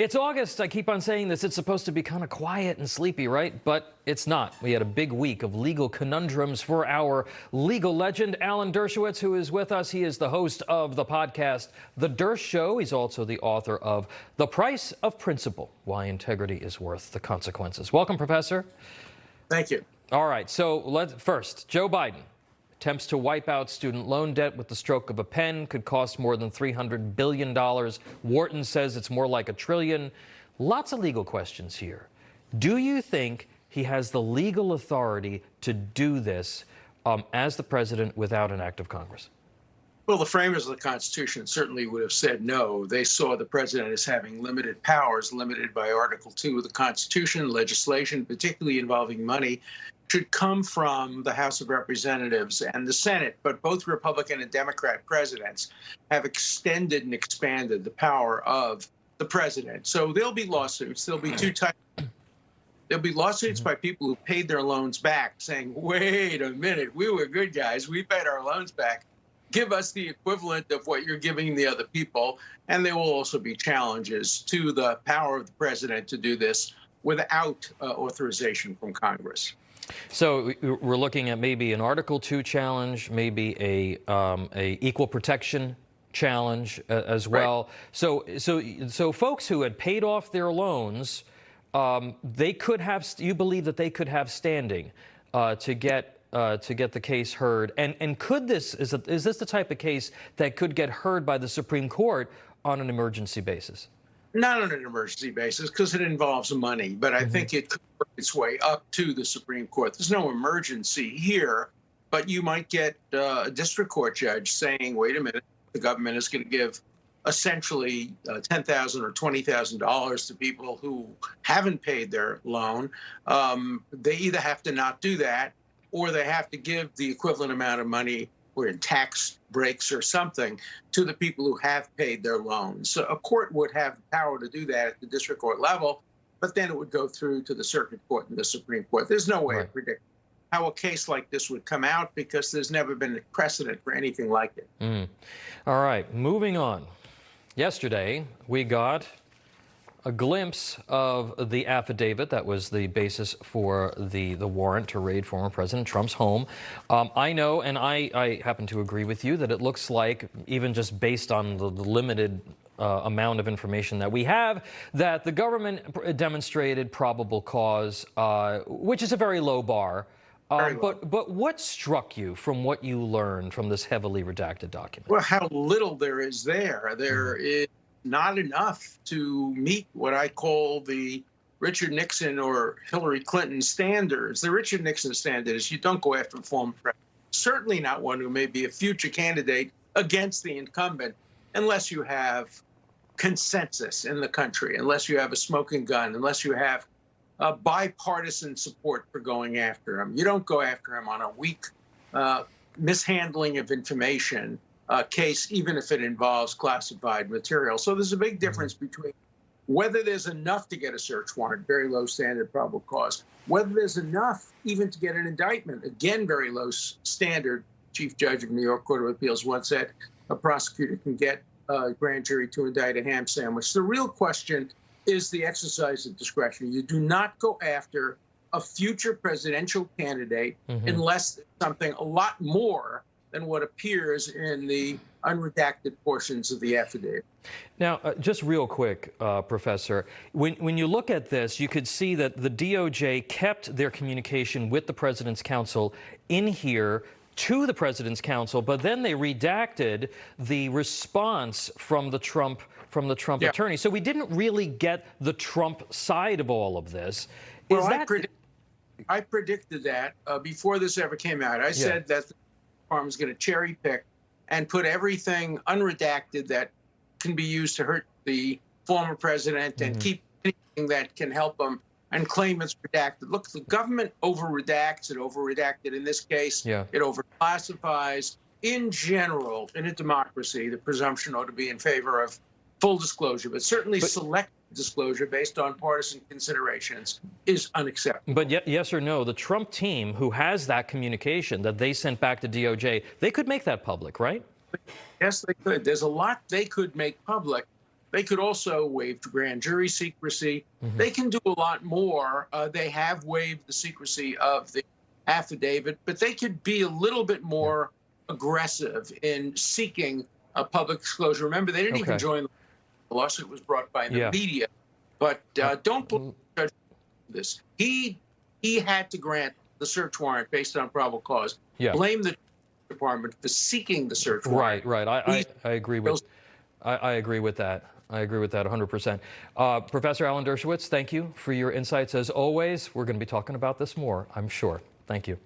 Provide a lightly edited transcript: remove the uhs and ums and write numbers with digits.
It's August. I keep on saying this. It's supposed to be kind of quiet and sleepy, right? But it's not. We had a big week of legal conundrums for our legal legend, Alan Dershowitz, who is with us. He is the host of the podcast, The Dersh Show. He's also the author of The Price of Principle, Why Integrity is Worth the Consequences. Welcome, Professor. Thank you. All right. So first, Joe Biden attempts to wipe out student loan debt with the stroke of a pen, could cost more than $300 billion. Wharton says it's more like $1 trillion. Lots of legal questions here. Do you think he has the legal authority to do this as the president without an act of Congress? Well, the framers of the Constitution certainly would have said no. They saw the president as having limited powers, limited by Article 2 of the Constitution. Legislation, particularly involving money, should come from the House of Representatives and the Senate, but both Republican and Democrat presidents have extended and expanded the power of the president. So there'll be lawsuits. There'll be two types. There'll be lawsuits by people who paid their loans back, saying, wait a minute, we were good guys. We paid our loans back. Give us the equivalent of what you're giving the other people. And there will also be challenges to the power of the president to do this without authorization from Congress. So we're looking at maybe an Article 2 challenge, maybe a equal protection challenge as well. Right. So folks who had paid off their loans, they could have. You believe that they could have standing to get the case heard, and could this is this the type of case that could get heard by the Supreme Court on an emergency basis? Not on an emergency basis, because it involves money, but I think it could work its way up to the Supreme Court. There's no emergency here, but you might get a district court judge saying, wait a minute, the government is going to give essentially $10,000 or $20,000 to people who haven't paid their loan. They either have to not do that, or they have to give the equivalent amount of money or in tax breaks or something to the people who have paid their loans. So a court would have the power to do that at the district court level, but then it would go through to the circuit court and the Supreme Court. There's no way to predict how a case like this would come out, because there's never been a precedent for anything like it. All right, moving on. Yesterday, we got a glimpse of the affidavit that was the basis for the warrant to raid former President Trump's home. I know, and I happen to agree with you, that it looks like, even just based on the limited amount of information that we have, that the government demonstrated probable cause, which is a very low bar. But what struck you from what you learned from this heavily redacted document? Well, how little there is there. There is not enough to meet what I call the Richard Nixon or Hillary Clinton standards. The Richard Nixon standard is you don't go after a former president, certainly not one who may be a future candidate against the incumbent, unless you have consensus in the country, unless you have a smoking gun, unless you have bipartisan support for going after him. You don't go after him on a weak mishandling of information case, even if it involves classified material. So there's a big difference between whether there's enough to get a search warrant, very low standard probable cause, whether there's enough even to get an indictment, again, very low standard. Chief Judge of New York Court of Appeals once said a prosecutor can get a grand jury to indict a ham sandwich. The real question is the exercise of discretion. You do not go after a future presidential candidate unless there's something a lot more than what appears in the unredacted portions of the affidavit. Now, just real quick, Professor, when you look at this, you could see that the DOJ kept their communication with the President's counsel in here to the President's counsel, but then they redacted the response from the Trump attorney. So we didn't really get the Trump side of all of this. Well, I predicted that before this ever came out. I said that the farm was going to cherry pick and put everything unredacted that can be used to hurt the former president and keep anything that can help him and claim it's redacted. Look, the government over-redacts. It over-redacted in this case. It over-classifies. In general, in a democracy, the presumption ought to be in favor of full disclosure, but certainly selective disclosure based on partisan considerations is unacceptable. But yes or no, the Trump team, who has that communication that they sent back to DOJ, they could make that public, right? Yes, they could. There's a lot they could make public. They could also waive the grand jury secrecy. They can do a lot more. They have waived the secrecy of the affidavit, but they could be a little bit more aggressive in seeking a public disclosure. Remember, they didn't even join the lawsuit. Was brought by the media. But don't blame the judge for this. He had to grant the search warrant based on probable cause. Blame the department for seeking the search warrant. Right. I agree with. I agree with that. I agree with that 100%. Professor Alan Dershowitz, thank you for your insights as always. We're going to be talking about this more, I'm sure. Thank you.